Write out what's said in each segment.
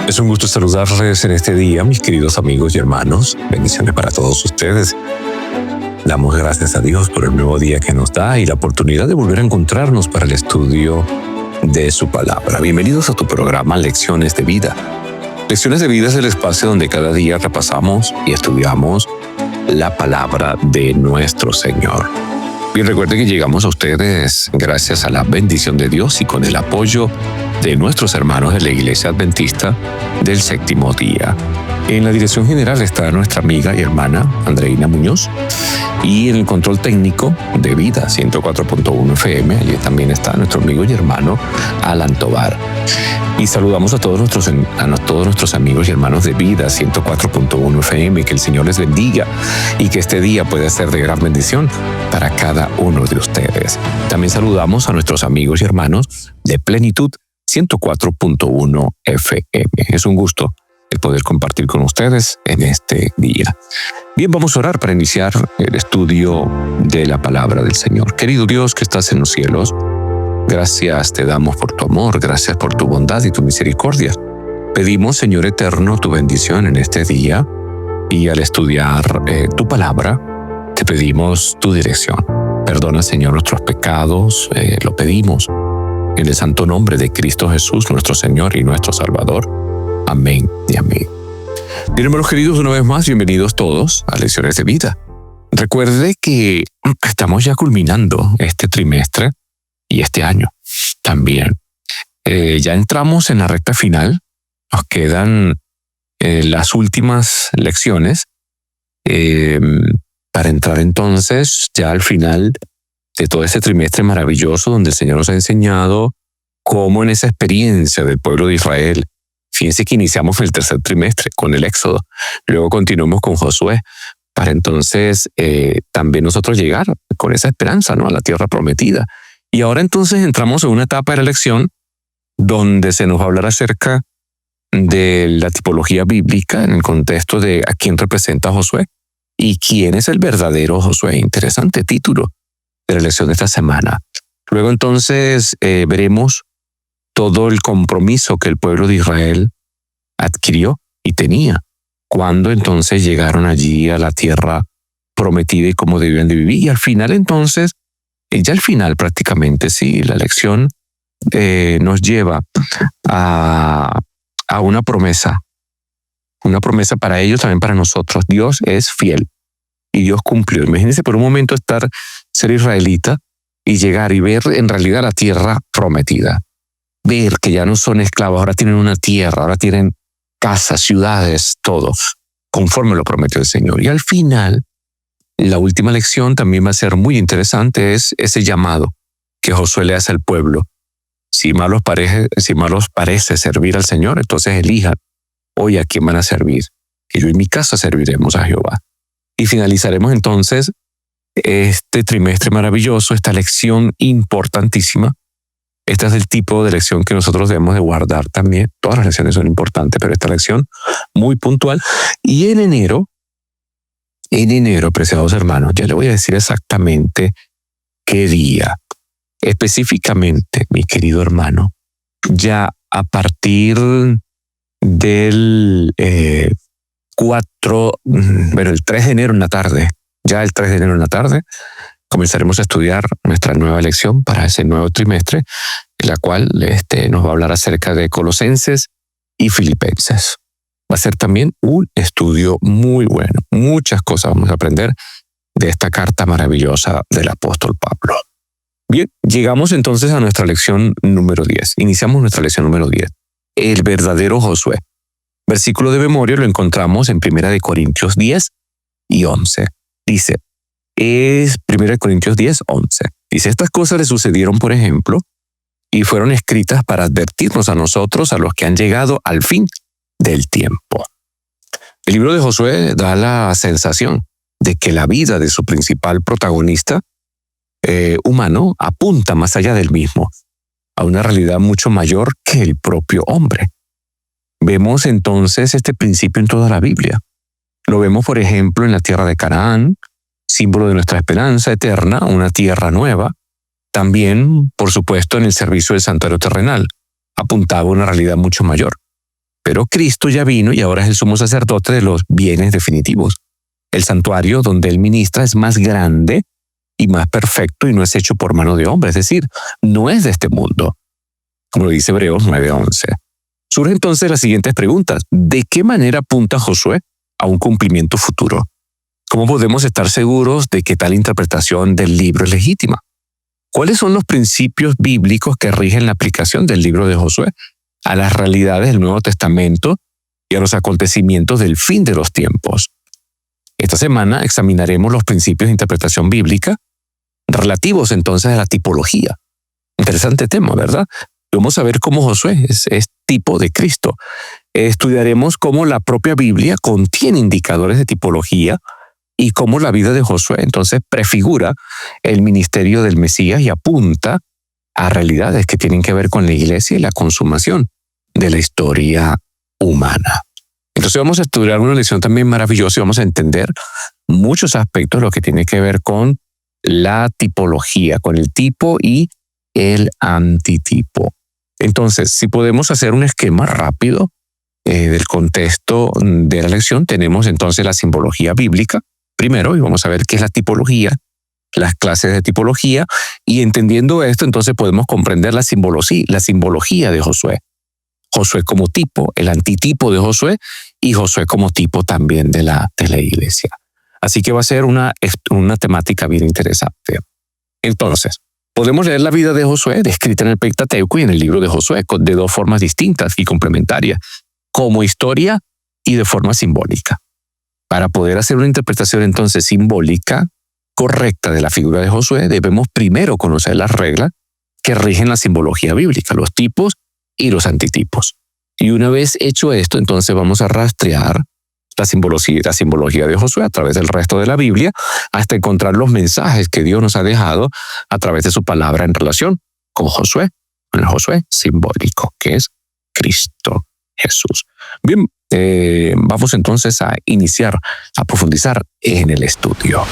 Es un gusto saludarles en este día, mis queridos amigos y hermanos. Bendiciones para todos ustedes. Damos gracias a Dios por el nuevo día que nos da y la oportunidad de volver a encontrarnos para el estudio de su palabra. Bienvenidos a tu programa Lecciones de Vida. Lecciones de Vida es el espacio donde cada día repasamos y estudiamos la palabra de nuestro Señor. Y recuerden que llegamos a ustedes gracias a la bendición de Dios y con el apoyo de nuestros hermanos de la Iglesia Adventista del Séptimo Día. En la dirección general está nuestra amiga y hermana Andreina Muñoz, y en el control técnico de Vida 104.1 FM, allí también está nuestro amigo y hermano Alan Tobar. Y saludamos a todos nuestros amigos y hermanos de Vida 104.1 FM, que el Señor les bendiga y que este día pueda ser de gran bendición para cada uno de ustedes. También saludamos a nuestros amigos y hermanos de Plenitud 104.1 FM. Es un gusto el poder compartir con ustedes en este día. Bien, vamos a orar para iniciar el estudio de la palabra del Señor. Querido Dios que estás en los cielos, gracias te damos por tu amor, gracias por tu bondad y tu misericordia. Pedimos, Señor eterno, tu bendición en este día, y al estudiar tu palabra, te pedimos tu dirección. Perdona, Señor, nuestros pecados, lo pedimos en el santo nombre de Cristo Jesús, nuestro Señor y nuestro Salvador. Amén y amén. Bien, hermanos queridos, una vez más, bienvenidos todos a Lecciones de Vida. Recuerde que estamos ya culminando este trimestre y este año también. Ya entramos en la recta final. Nos quedan las últimas lecciones para entrar entonces ya al final de todo este trimestre maravilloso donde el Señor nos ha enseñado cómo en esa experiencia del pueblo de Israel. Fíjense que iniciamos el tercer trimestre con el Éxodo, luego continuamos con Josué, para entonces también nosotros llegar con esa esperanza, ¿no?, a la tierra prometida. Y ahora entonces entramos en una etapa de la lección donde se nos va a hablar acerca de la tipología bíblica en el contexto de a quién representa Josué y quién es el verdadero Josué. Interesante título de la lección de esta semana. Luego entonces veremos todo el compromiso que el pueblo de Israel adquirió y tenía cuando entonces llegaron allí a la tierra prometida y cómo debían de vivir. Y al final entonces, ya al final prácticamente, sí, la lección nos lleva a una promesa para ellos, también para nosotros. Dios es fiel y Dios cumplió. Imagínense por un momento ser israelita y llegar y ver en realidad la tierra prometida. Ver que ya no son esclavos, ahora tienen una tierra, ahora tienen casas, ciudades, todo, conforme lo prometió el Señor. Y al final, la última lección también va a ser muy interesante, es ese llamado que Josué le hace al pueblo. Si mal os parece servir al Señor, entonces elijan hoy a quién van a servir, que yo y mi casa serviremos a Jehová. Y finalizaremos entonces este trimestre maravilloso, esta lección importantísima. Este es el tipo de lección que nosotros debemos de guardar también. Todas las lecciones son importantes, pero esta lección muy puntual. Y en enero, preciados hermanos, ya le voy a decir exactamente qué día. Específicamente, mi querido hermano, ya a partir del el 3 de enero en la tarde, comenzaremos a estudiar nuestra nueva lección para ese nuevo trimestre, en la cual nos va a hablar acerca de Colosenses y Filipenses. Va a ser también un estudio muy bueno. Muchas cosas vamos a aprender de esta carta maravillosa del apóstol Pablo. Bien, llegamos entonces a nuestra lección número 10. Iniciamos nuestra lección número 10. El verdadero Josué. Versículo de memoria lo encontramos en 1 Corintios 10 y 11. Dice, es 1 Corintios 10, 11. Dice, estas cosas le sucedieron, por ejemplo, y fueron escritas para advertirnos a nosotros, a los que han llegado al fin del tiempo. El libro de Josué da la sensación de que la vida de su principal protagonista humano apunta más allá del mismo, a una realidad mucho mayor que el propio hombre. Vemos entonces este principio en toda la Biblia. Lo vemos, por ejemplo, en la tierra de Canaán, símbolo de nuestra esperanza eterna, una tierra nueva. También, por supuesto, en el servicio del santuario terrenal, apuntaba a una realidad mucho mayor. Pero Cristo ya vino y ahora es el sumo sacerdote de los bienes definitivos. El santuario donde Él ministra es más grande y más perfecto y no es hecho por mano de hombre, es decir, no es de este mundo, como lo dice Hebreos 9:11. Surgen entonces las siguientes preguntas. ¿De qué manera apunta Josué a un cumplimiento futuro? ¿Cómo podemos estar seguros de que tal interpretación del libro es legítima? ¿Cuáles son los principios bíblicos que rigen la aplicación del libro de Josué a las realidades del Nuevo Testamento y a los acontecimientos del fin de los tiempos? Esta semana examinaremos los principios de interpretación bíblica relativos entonces a la tipología. Interesante tema, ¿verdad? Vamos a ver cómo Josué es tipo de Cristo. Estudiaremos cómo la propia Biblia contiene indicadores de tipología y cómo la vida de Josué entonces prefigura el ministerio del Mesías y apunta a realidades que tienen que ver con la iglesia y la consumación de la historia humana. Entonces vamos a estudiar una lección también maravillosa y vamos a entender muchos aspectos de lo que tiene que ver con la tipología, con el tipo y el antitipo. Entonces, si podemos hacer un esquema rápido del contexto de la lección, tenemos entonces la simbología bíblica primero y vamos a ver qué es la tipología, las clases de tipología y entendiendo esto, entonces podemos comprender la simbología de Josué. Josué como tipo, el antitipo de Josué y Josué como tipo también de la iglesia. Así que va a ser una temática bien interesante. Entonces, podemos leer la vida de Josué descrita en el Pentateuco y en el libro de Josué de dos formas distintas y complementarias, como historia y de forma simbólica. Para poder hacer una interpretación entonces simbólica correcta de la figura de Josué, debemos primero conocer las reglas que rigen la simbología bíblica, los tipos y los antitipos. Y una vez hecho esto, entonces vamos a rastrear la simbología de Josué a través del resto de la Biblia hasta encontrar los mensajes que Dios nos ha dejado a través de su palabra en relación con Josué, con el Josué simbólico, que es Cristo Jesús. Bien, vamos entonces a iniciar, a profundizar en el estudio.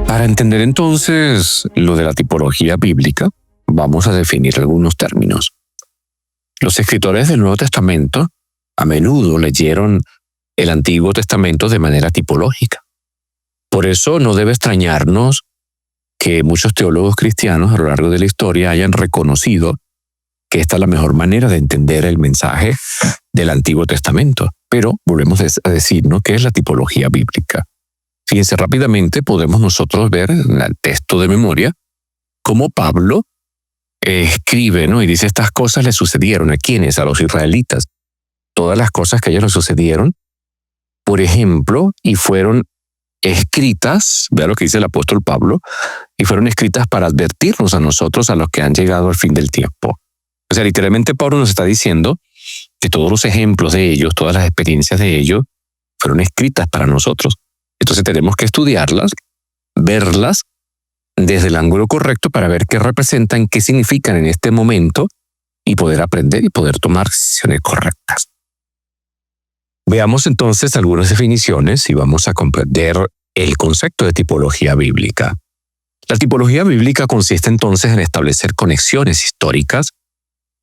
Para entender entonces lo de la tipología bíblica, vamos a definir algunos términos. Los escritores del Nuevo Testamento a menudo leyeron el Antiguo Testamento de manera tipológica. Por eso no debe extrañarnos que muchos teólogos cristianos a lo largo de la historia hayan reconocido que esta es la mejor manera de entender el mensaje del Antiguo Testamento. Pero volvemos a decir, ¿no?, ¿qué es la tipología bíblica? Fíjense, rápidamente podemos nosotros ver en el texto de memoria cómo Pablo escribe, ¿no?, y dice estas cosas le sucedieron. ¿A quiénes? A los israelitas. Todas las cosas que a ellos les sucedieron, por ejemplo, y fueron escritas, vea lo que dice el apóstol Pablo, y fueron escritas para advertirnos a nosotros, a los que han llegado al fin del tiempo. O sea, literalmente Pablo nos está diciendo que todos los ejemplos de ellos, todas las experiencias de ellos, fueron escritas para nosotros. Entonces tenemos que estudiarlas, verlas desde el ángulo correcto para ver qué representan, qué significan en este momento y poder aprender y poder tomar decisiones correctas. Veamos entonces algunas definiciones y vamos a comprender el concepto de tipología bíblica. La tipología bíblica consiste entonces en establecer conexiones históricas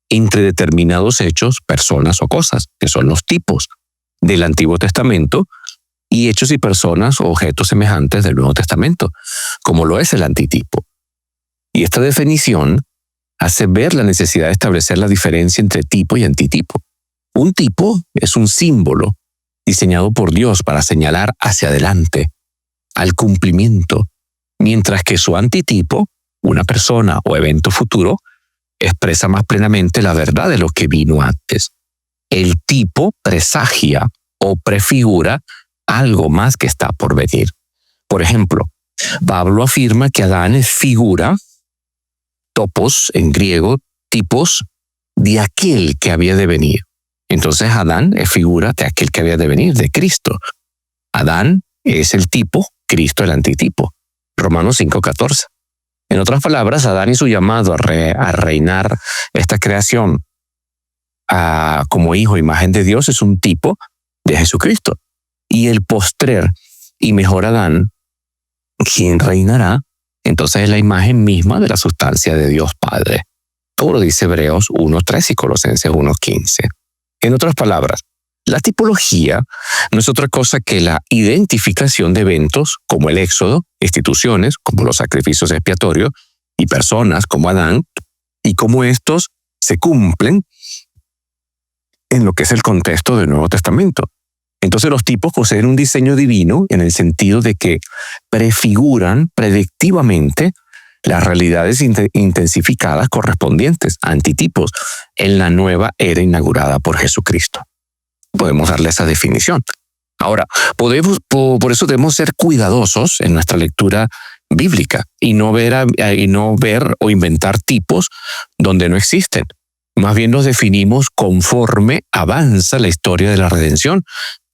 entre determinados hechos, personas o cosas, que son los tipos del Antiguo Testamento, y hechos y personas o objetos semejantes del Nuevo Testamento, como lo es el antitipo. Y esta definición hace ver la necesidad de establecer la diferencia entre tipo y antitipo. Un tipo es un símbolo diseñado por Dios para señalar hacia adelante, al cumplimiento, mientras que su antitipo, una persona o evento futuro, expresa más plenamente la verdad de lo que vino antes. El tipo presagia o prefigura algo más que está por venir. Por ejemplo, Pablo afirma que Adán es figura, topos en griego, tipos, de aquel que había de venir. Entonces Adán es figura de aquel que había de venir, de Cristo. Adán es el tipo, Cristo el antitipo. Romanos 5:14. En otras palabras, Adán y su llamado a reinar esta creación como hijo, imagen de Dios, es un tipo de Jesucristo. Y el postrer y mejor Adán, quien reinará, entonces es la imagen misma de la sustancia de Dios Padre. Todo lo dice Hebreos 1:3 y Colosenses 1:15. En otras palabras, la tipología no es otra cosa que la identificación de eventos como el Éxodo, instituciones como los sacrificios expiatorios y personas como Adán, y cómo estos se cumplen en lo que es el contexto del Nuevo Testamento. Entonces los tipos poseen un diseño divino en el sentido de que prefiguran predictivamente las realidades intensificadas correspondientes, antitipos, en la nueva era inaugurada por Jesucristo. Podemos darle esa definición. Ahora, por eso debemos ser cuidadosos en nuestra lectura bíblica y no ver o inventar tipos donde no existen. Más bien los definimos conforme avanza la historia de la redención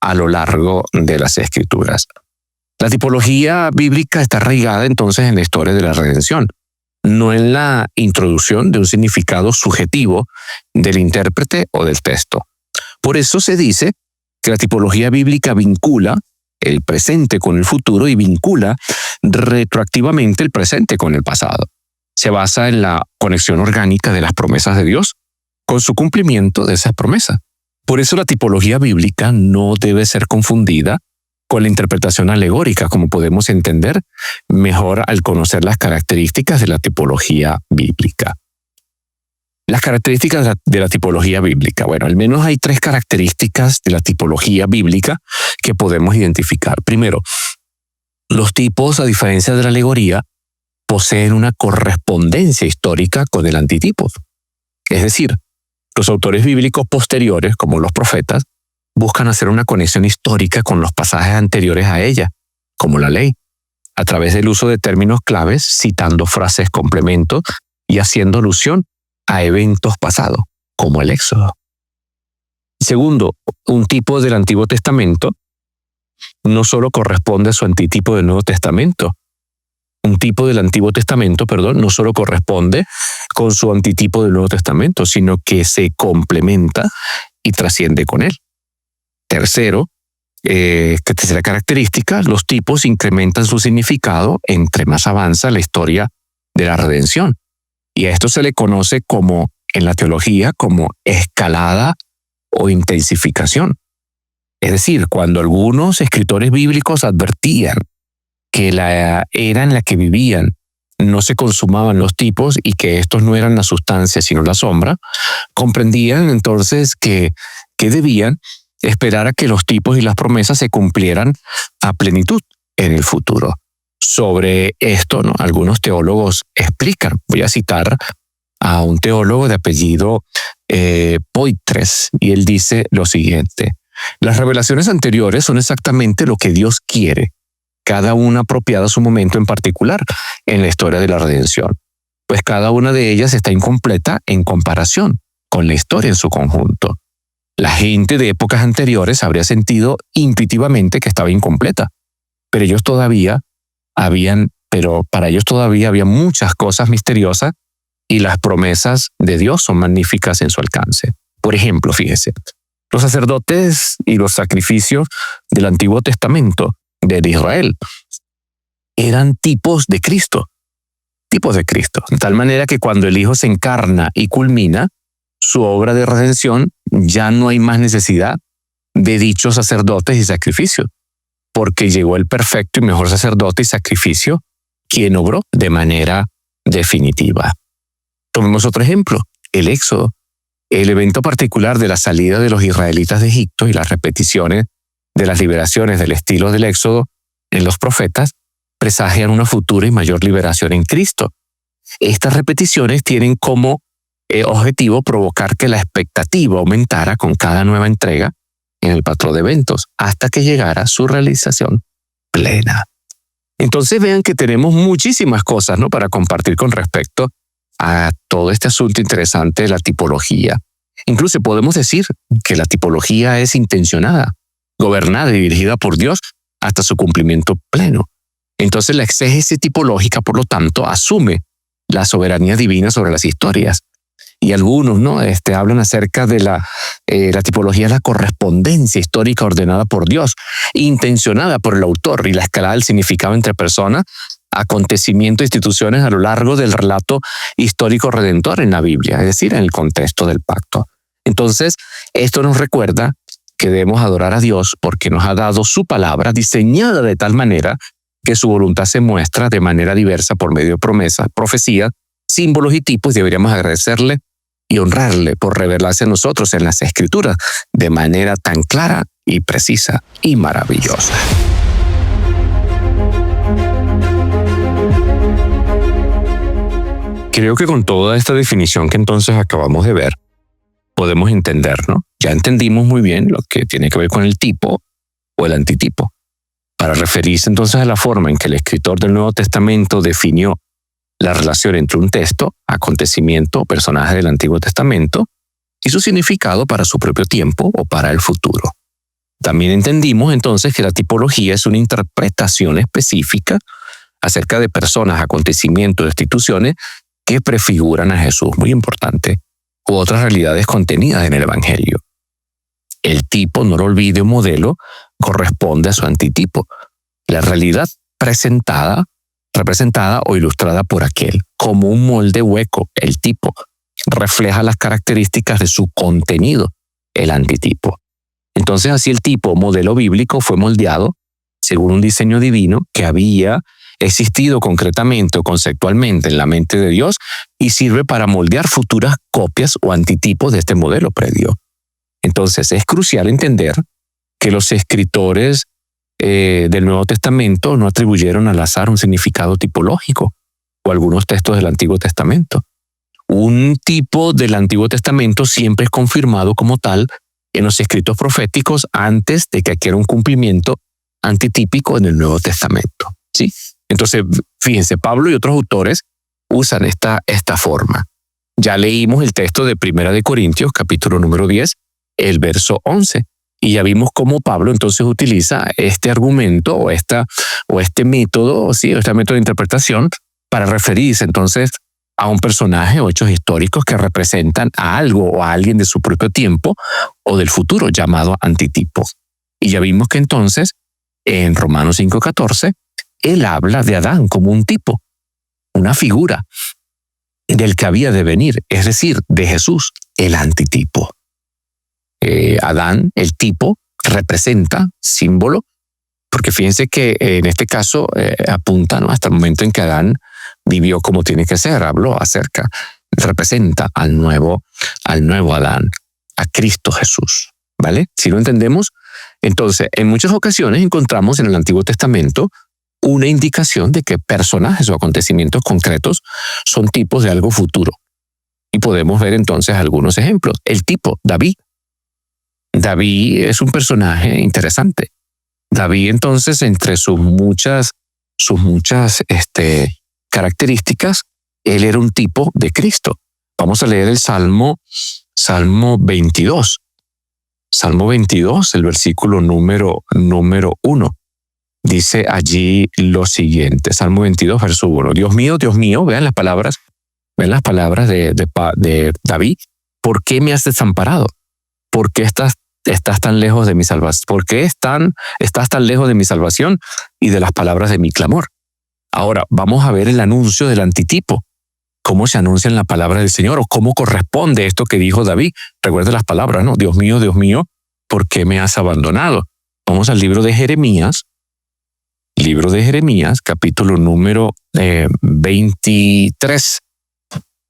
a lo largo de las Escrituras. La tipología bíblica está arraigada entonces en la historia de la redención, no en la introducción de un significado subjetivo del intérprete o del texto. Por eso se dice que la tipología bíblica vincula el presente con el futuro y vincula retroactivamente el presente con el pasado. Se basa en la conexión orgánica de las promesas de Dios con su cumplimiento de esas promesas. Por eso la tipología bíblica no debe ser confundida con la interpretación alegórica, como podemos entender mejor al conocer las características de la tipología bíblica. Las características de la tipología bíblica. Bueno, al menos hay 3 características de la tipología bíblica que podemos identificar. Primero, los tipos, a diferencia de la alegoría, poseen una correspondencia histórica con el antitipo. Es decir, los autores bíblicos posteriores, como los profetas, buscan hacer una conexión histórica con los pasajes anteriores a ella, como la ley, a través del uso de términos claves, citando frases complemento y haciendo alusión a eventos pasados, como el Éxodo. Segundo, un tipo del Antiguo Testamento no solo corresponde a su antitipo del Nuevo Testamento. Un tipo del Antiguo Testamento, no solo corresponde con su antitipo del Nuevo Testamento, sino que se complementa y trasciende con él. Tercera característica, los tipos incrementan su significado entre más avanza la historia de la redención. Y a esto se le conoce en la teología como escalada o intensificación. Es decir, cuando algunos escritores bíblicos advertían que la era en la que vivían no se consumaban los tipos y que estos no eran la sustancia sino la sombra, comprendían entonces que debían esperar a que los tipos y las promesas se cumplieran a plenitud en el futuro. Sobre esto, algunos teólogos explican. Voy a citar a un teólogo de apellido Poitres, y él dice lo siguiente: las revelaciones anteriores son exactamente lo que Dios quiere, cada una apropiada a su momento en particular en la historia de la redención, pues cada una de ellas está incompleta en comparación con la historia en su conjunto. La gente de épocas anteriores habría sentido intuitivamente que estaba incompleta, pero para ellos todavía había muchas cosas misteriosas y las promesas de Dios son magníficas en su alcance. Por ejemplo, fíjese, los sacerdotes y los sacrificios del Antiguo Testamento de Israel eran tipos de Cristo, de tal manera que cuando el Hijo se encarna y culmina su obra de redención, ya no hay más necesidad de dichos sacerdotes y sacrificios, porque llegó el perfecto y mejor sacerdote y sacrificio, quien obró de manera definitiva. Tomemos otro ejemplo, el Éxodo, el evento particular de la salida de los israelitas de Egipto y las repeticiones de las liberaciones del estilo del Éxodo en los profetas presagian una futura y mayor liberación en Cristo. Estas repeticiones tienen como objetivo provocar que la expectativa aumentara con cada nueva entrega en el patrón de eventos hasta que llegara su realización plena. Entonces vean que tenemos muchísimas cosas, para compartir con respecto a todo este asunto interesante de la tipología. Incluso podemos decir que la tipología es intencionada, gobernada y dirigida por Dios hasta su cumplimiento pleno. Entonces la exégesis tipológica, por lo tanto, asume la soberanía divina sobre las historias. Y algunos hablan acerca de la tipología de la correspondencia histórica ordenada por Dios, intencionada por el autor, y la escalada del significado entre personas acontecimientos, instituciones a lo largo del relato histórico redentor en la Biblia, es decir, en el contexto del pacto. Entonces, esto nos recuerda que debemos adorar a Dios porque nos ha dado su palabra diseñada de tal manera que su voluntad se muestra de manera diversa por medio de promesas, profecías, símbolos y tipos. Deberíamos agradecerle y honrarle por revelarse a nosotros en las Escrituras de manera tan clara y precisa y maravillosa. Creo que con toda esta definición que entonces acabamos de ver, podemos entender, ¿no? Ya entendimos muy bien lo que tiene que ver con el tipo o el antitipo. Para referirse entonces a la forma en que el escritor del Nuevo Testamento definió la relación entre un texto, acontecimiento o personaje del Antiguo Testamento y su significado para su propio tiempo o para el futuro. También entendimos entonces que la tipología es una interpretación específica acerca de personas, acontecimientos, instituciones que prefiguran a Jesús, muy importante, u otras realidades contenidas en el Evangelio. El tipo, no lo olvide, un modelo, corresponde a su antitipo, la realidad representada o ilustrada por aquel. Como un molde hueco, el tipo refleja las características de su contenido, el antitipo. Entonces, así el tipo, modelo bíblico, fue moldeado según un diseño divino que había existido concretamente o conceptualmente en la mente de Dios y sirve para moldear futuras copias o antitipos de este modelo previo. Entonces, es crucial entender que los escritores del Nuevo Testamento no atribuyeron al azar un significado tipológico o algunos textos del Antiguo Testamento. Un tipo del Antiguo Testamento siempre es confirmado como tal en los escritos proféticos antes de que adquiera un cumplimiento antitípico en el Nuevo Testamento, ¿sí? Entonces, fíjense, Pablo y otros autores usan esta forma. Ya leímos el texto de 1 de Corintios, capítulo número 10, el verso 11. Y ya vimos cómo Pablo entonces utiliza este argumento o este método, ¿sí? Este método de interpretación para referirse entonces a un personaje o hechos históricos que representan a algo o a alguien de su propio tiempo o del futuro, llamado antitipo. Y ya vimos que entonces en Romanos 5:14 él habla de Adán como un tipo, una figura del que había de venir, es decir, de Jesús, el antitipo. Adán, el tipo, representa, símbolo, porque fíjense que en este caso apunta, ¿no?, hasta el momento en que Adán vivió como tiene que ser, habló acerca, representa al nuevo Adán, a Cristo Jesús, ¿vale? Si lo entendemos, entonces en muchas ocasiones encontramos en el Antiguo Testamento una indicación de que personajes o acontecimientos concretos son tipos de algo futuro. Y podemos ver entonces algunos ejemplos. El tipo, David. David es un personaje interesante. David entonces, entre sus muchas características, él era un tipo de Cristo. Vamos a leer el Salmo 22. Salmo 22, el versículo número 1. Dice allí lo siguiente, Salmo 22, verso 1. Dios mío, vean las palabras de David. ¿Por qué me has desamparado? ¿Por qué estás tan lejos de mi salvación? ¿Por qué estás tan lejos de mi salvación y de las palabras de mi clamor? Ahora, vamos a ver el anuncio del antitipo. ¿Cómo se anuncia en la palabra del Señor? ¿O cómo corresponde esto que dijo David? Recuerda las palabras, ¿no? Dios mío, ¿por qué me has abandonado? Vamos al libro de Jeremías. Libro de Jeremías, capítulo número 23.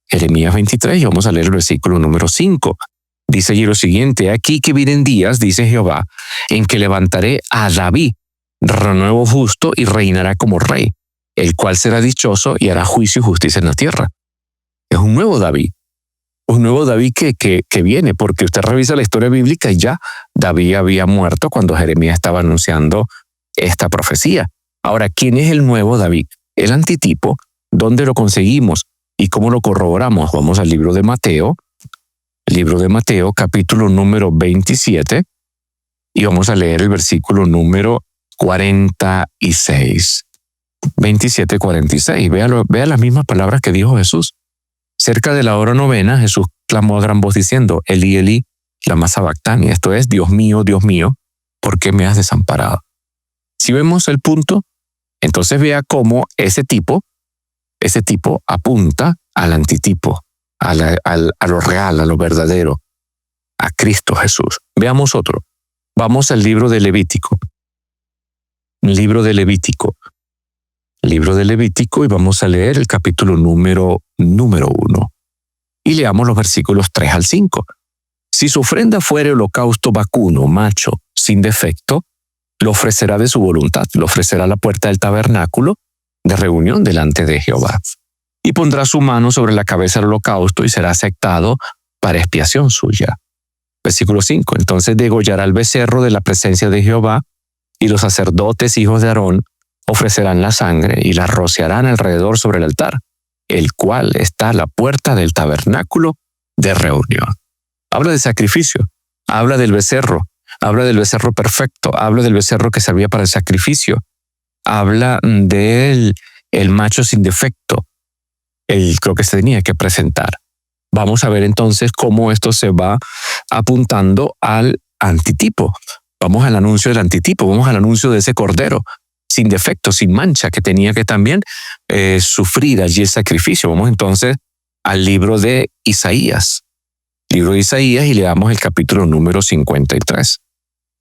Jeremías 23, y vamos a leer el versículo número 5. Dice allí lo siguiente: aquí que vienen días, dice Jehová, en que levantaré a David, renuevo justo, y reinará como rey, el cual será dichoso y hará juicio y justicia en la tierra. Es un nuevo David que viene, porque usted revisa la historia bíblica y ya David había muerto cuando Jeremías estaba anunciando esta profecía. Ahora, ¿quién es el nuevo David? El antitipo. ¿Dónde lo conseguimos y cómo lo corroboramos? Vamos al libro de Mateo, capítulo número 27, y vamos a leer el versículo número 46. 27:46. Vea las mismas palabras que dijo Jesús. Cerca de la hora novena, Jesús clamó a gran voz diciendo: Elí, Elí, lama sabactani. Esto es: Dios mío, ¿por qué me has desamparado? Si vemos el punto, Entonces vea cómo ese tipo apunta al antitipo, a lo real, a lo verdadero, a Cristo Jesús. Veamos otro. Vamos al libro de Levítico. Libro de Levítico, y vamos a leer el capítulo número 1. Y leamos los versículos 3 al 5. Si su ofrenda fuere holocausto vacuno, macho, sin defecto, lo ofrecerá de su voluntad, lo ofrecerá a la puerta del tabernáculo de reunión delante de Jehová. Y pondrá su mano sobre la cabeza del holocausto y será aceptado para expiación suya. Versículo 5. Entonces degollará el becerro de la presencia de Jehová, y los sacerdotes hijos de Aarón ofrecerán la sangre y la rociarán alrededor sobre el altar, el cual está a la puerta del tabernáculo de reunión. Habla de sacrificio, habla del becerro perfecto, habla del becerro que servía para el sacrificio, habla del macho sin defecto, lo que se tenía que presentar. Vamos a ver entonces cómo esto se va apuntando al antitipo. Vamos al anuncio del antitipo, vamos al anuncio de ese cordero sin defecto, sin mancha, que tenía que también sufrir allí el sacrificio. Vamos entonces al libro de Isaías. Libro de Isaías, y leamos el capítulo número 53.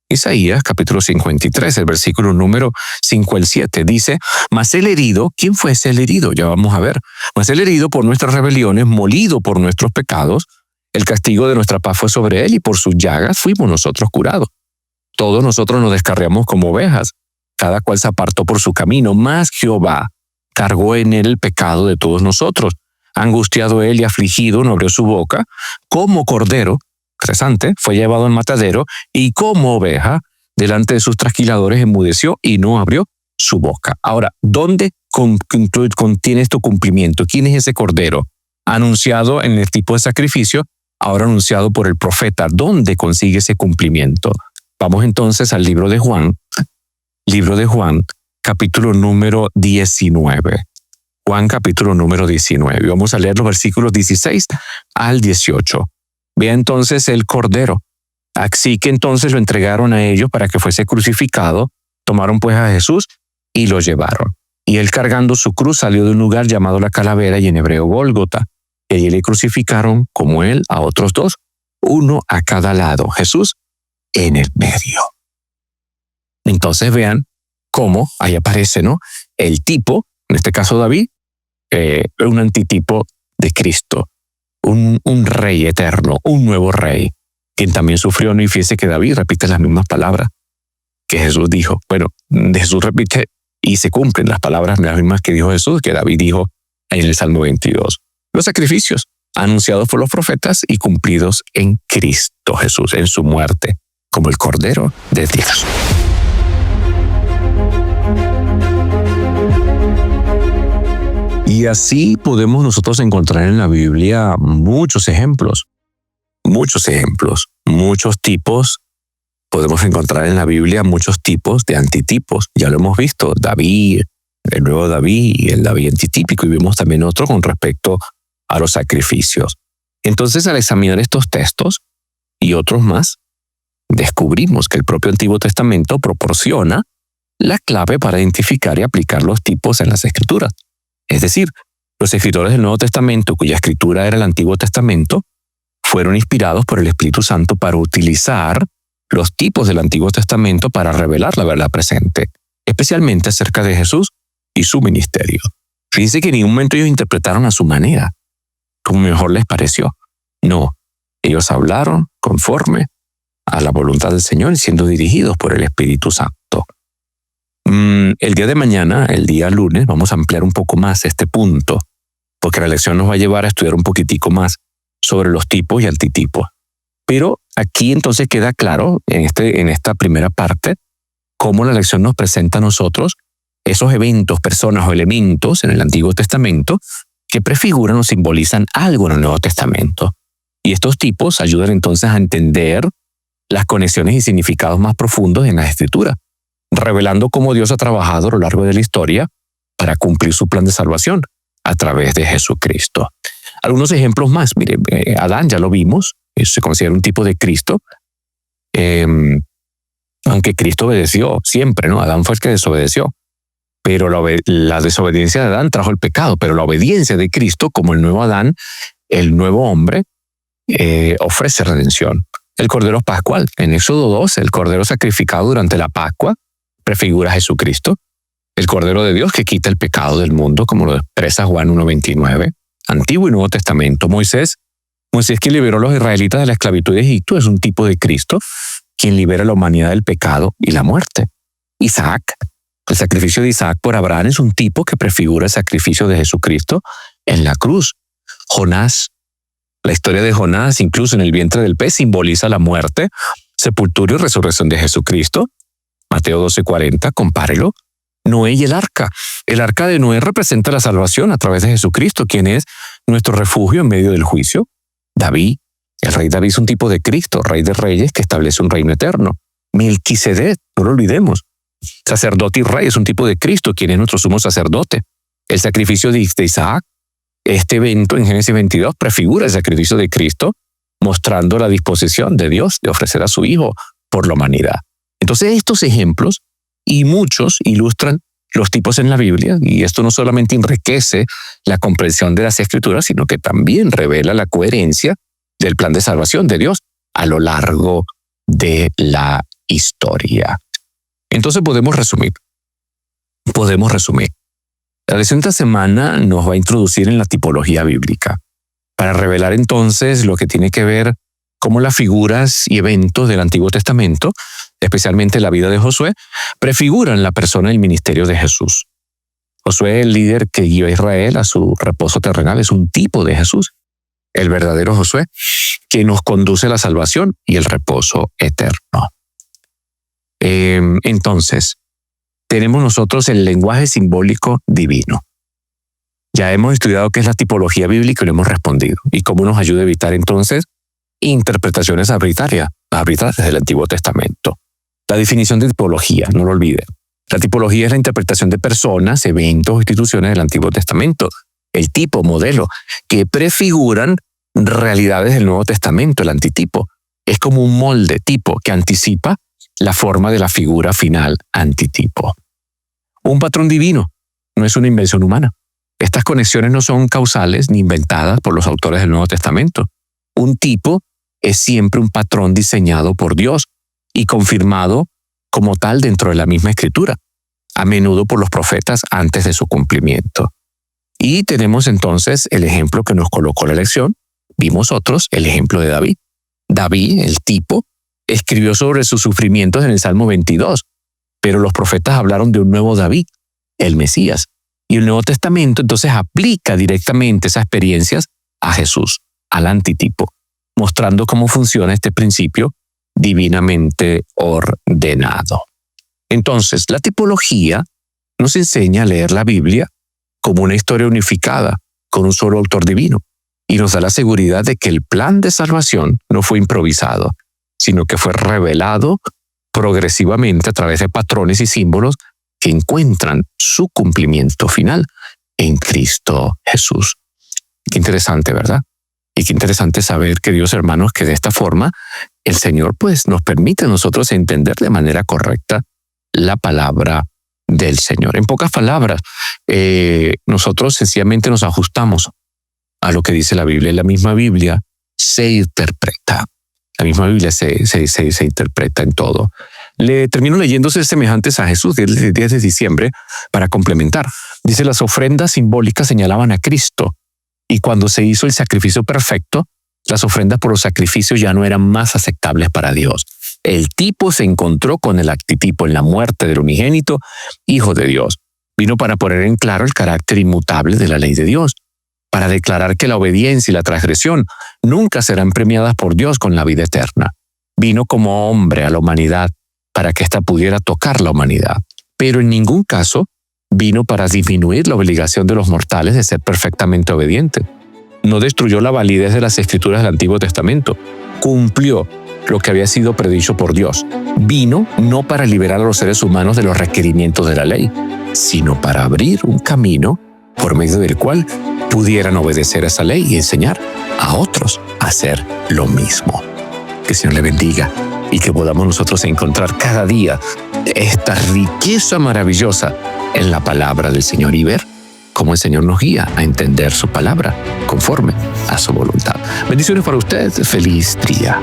Isaías, capítulo 53, el versículo número 5 al 7, dice: Mas el herido, ¿quién fue ese herido? Ya vamos a ver. Mas el herido por nuestras rebeliones, molido por nuestros pecados, el castigo de nuestra paz fue sobre él, y por sus llagas fuimos nosotros curados. Todos nosotros nos descarriamos como ovejas, cada cual se apartó por su camino, mas Jehová cargó en él el pecado de todos nosotros. Angustiado él y afligido, no abrió su boca. Como cordero, interesante, fue llevado al matadero, y como oveja, delante de sus trasquiladores enmudeció y no abrió su boca. Ahora, ¿dónde contiene este cumplimiento? ¿Quién es ese cordero? Anunciado en el tipo de sacrificio, ahora anunciado por el profeta. ¿Dónde consigue ese cumplimiento? Vamos entonces al libro de Juan, capítulo número 19. Juan, capítulo número 19. Vamos a leer los versículos 16 al 18. Vea entonces el cordero. Así que entonces lo entregaron a ellos para que fuese crucificado. Tomaron pues a Jesús y lo llevaron. Y él, cargando su cruz, salió de un lugar llamado la Calavera, y en hebreo Gólgota. Y allí le crucificaron como él a otros dos, uno a cada lado, Jesús en el medio. Entonces vean cómo ahí aparece, ¿no?, el tipo, en este caso David, un antitipo de Cristo, un rey eterno, un nuevo rey, quien también sufrió. No, y fíjese que David repite las mismas palabras que Jesús dijo. Bueno, Jesús repite y se cumplen las palabras las mismas que dijo Jesús, que David dijo en el Salmo 22. Los sacrificios anunciados por los profetas y cumplidos en Cristo Jesús, en su muerte, como el Cordero de Dios. Y así podemos nosotros encontrar en la Biblia muchos ejemplos, muchos tipos. Podemos encontrar en la Biblia muchos tipos de antitipos. Ya lo hemos visto, David, el nuevo David y el David antitípico, y vimos también otro con respecto a los sacrificios. Entonces, al examinar estos textos y otros más, descubrimos que el propio Antiguo Testamento proporciona la clave para identificar y aplicar los tipos en las Escrituras. Es decir, los escritores del Nuevo Testamento, cuya escritura era el Antiguo Testamento, fueron inspirados por el Espíritu Santo para utilizar los tipos del Antiguo Testamento para revelar la verdad presente, especialmente acerca de Jesús y su ministerio. Fíjense que en ningún momento ellos interpretaron a su manera, como mejor les pareció. No, ellos hablaron conforme a la voluntad del Señor, siendo dirigidos por el Espíritu Santo. El día de mañana, el día lunes, vamos a ampliar un poco más este punto, porque la lección nos va a llevar a estudiar un poquitico más sobre los tipos y antitipos. Pero aquí entonces queda claro, en esta primera parte, cómo la lección nos presenta a nosotros esos eventos, personas o elementos en el Antiguo Testamento que prefiguran o simbolizan algo en el Nuevo Testamento. Y estos tipos ayudan entonces a entender las conexiones y significados más profundos en la Escritura, revelando cómo Dios ha trabajado a lo largo de la historia para cumplir su plan de salvación a través de Jesucristo. Algunos ejemplos más. Mire, Adán ya lo vimos, se considera un tipo de Cristo, aunque Cristo obedeció siempre, ¿no? Adán fue el que desobedeció. pero la desobediencia de Adán trajo el pecado, pero la obediencia de Cristo, como el nuevo Adán, el nuevo hombre, ofrece redención. El Cordero Pascual, en Éxodo 2, el Cordero sacrificado durante la Pascua, prefigura a Jesucristo. El Cordero de Dios que quita el pecado del mundo, como lo expresa Juan 1:29. Antiguo y Nuevo Testamento. Moisés, quien liberó a los israelitas de la esclavitud de Egipto, es un tipo de Cristo, quien libera a la humanidad del pecado y la muerte. Isaac, el sacrificio de Isaac por Abraham es un tipo que prefigura el sacrificio de Jesucristo en la cruz. Jonás, la historia de Jonás, incluso en el vientre del pez, simboliza la muerte, sepultura y resurrección de Jesucristo. Mateo 12:40, compárelo. Noé y el arca. El arca de Noé representa la salvación a través de Jesucristo, quien es nuestro refugio en medio del juicio. David, el rey David es un tipo de Cristo, rey de reyes que establece un reino eterno. Melquisedec, no lo olvidemos. Sacerdote y rey es un tipo de Cristo, quien es nuestro sumo sacerdote. El sacrificio de Isaac, este evento en Génesis 22 prefigura el sacrificio de Cristo, mostrando la disposición de Dios de ofrecer a su Hijo por la humanidad. Entonces estos ejemplos y muchos ilustran los tipos en la Biblia, y esto no solamente enriquece la comprensión de las Escrituras, sino que también revela la coherencia del plan de salvación de Dios a lo largo de la historia. Entonces podemos resumir. La lección de esta semana nos va a introducir en la tipología bíblica, para revelar entonces lo que tiene que ver cómo las figuras y eventos del Antiguo Testamento, especialmente la vida de Josué, prefiguran la persona y el ministerio de Jesús. Josué, el líder que guió a Israel a su reposo terrenal, es un tipo de Jesús, el verdadero Josué, que nos conduce a la salvación y el reposo eterno. Entonces, tenemos nosotros el lenguaje simbólico divino. Ya hemos estudiado qué es la tipología bíblica y lo hemos respondido, y cómo nos ayuda a evitar entonces interpretaciones arbitrarias del Antiguo Testamento. La definición de tipología, no lo olviden. La tipología es la interpretación de personas, eventos o instituciones del Antiguo Testamento. El tipo, modelo, que prefiguran realidades del Nuevo Testamento. El antitipo es como un molde tipo que anticipa la forma de la figura final antitipo. Un patrón divino no es una invención humana. Estas conexiones no son causales ni inventadas por los autores del Nuevo Testamento. Un tipo es siempre un patrón diseñado por Dios y confirmado como tal dentro de la misma Escritura, a menudo por los profetas antes de su cumplimiento. Y tenemos entonces el ejemplo que nos colocó la lección. Vimos otros, el ejemplo de David. David, el tipo, escribió sobre sus sufrimientos en el Salmo 22, pero los profetas hablaron de un nuevo David, el Mesías. Y el Nuevo Testamento entonces aplica directamente esas experiencias a Jesús, al antitipo, mostrando cómo funciona este principio divinamente ordenado. Entonces, la tipología nos enseña a leer la Biblia como una historia unificada con un solo autor divino y nos da la seguridad de que el plan de salvación no fue improvisado, sino que fue revelado progresivamente a través de patrones y símbolos que encuentran su cumplimiento final en Cristo Jesús. Qué interesante, ¿verdad? Y qué interesante saber, queridos hermanos, que de esta forma el Señor pues nos permite a nosotros entender de manera correcta la palabra del Señor. En pocas palabras, nosotros sencillamente nos ajustamos a lo que dice la Biblia. La misma Biblia se interpreta. La misma Biblia se interpreta en todo. Le termino leyéndose semejantes a Jesús del 10 de diciembre para complementar. Dice, las ofrendas simbólicas señalaban a Cristo, y cuando se hizo el sacrificio perfecto, las ofrendas por los sacrificios ya no eran más aceptables para Dios. El tipo se encontró con el antitipo en la muerte del unigénito, Hijo de Dios. Vino para poner en claro el carácter inmutable de la ley de Dios, para declarar que la obediencia y la transgresión nunca serán premiadas por Dios con la vida eterna. Vino como hombre a la humanidad para que ésta pudiera tocar la humanidad, pero en ningún caso vino para disminuir la obligación de los mortales de ser perfectamente obedientes. No destruyó la validez de las Escrituras del Antiguo Testamento. Cumplió lo que había sido predicho por Dios. Vino no para liberar a los seres humanos de los requerimientos de la ley, sino para abrir un camino por medio del cual pudieran obedecer a esa ley y enseñar a otros a hacer lo mismo. Que el Señor le bendiga y que podamos nosotros encontrar cada día esta riqueza maravillosa en la palabra del Señor y ver cómo el Señor nos guía a entender su palabra conforme a su voluntad. Bendiciones para usted. Feliz día.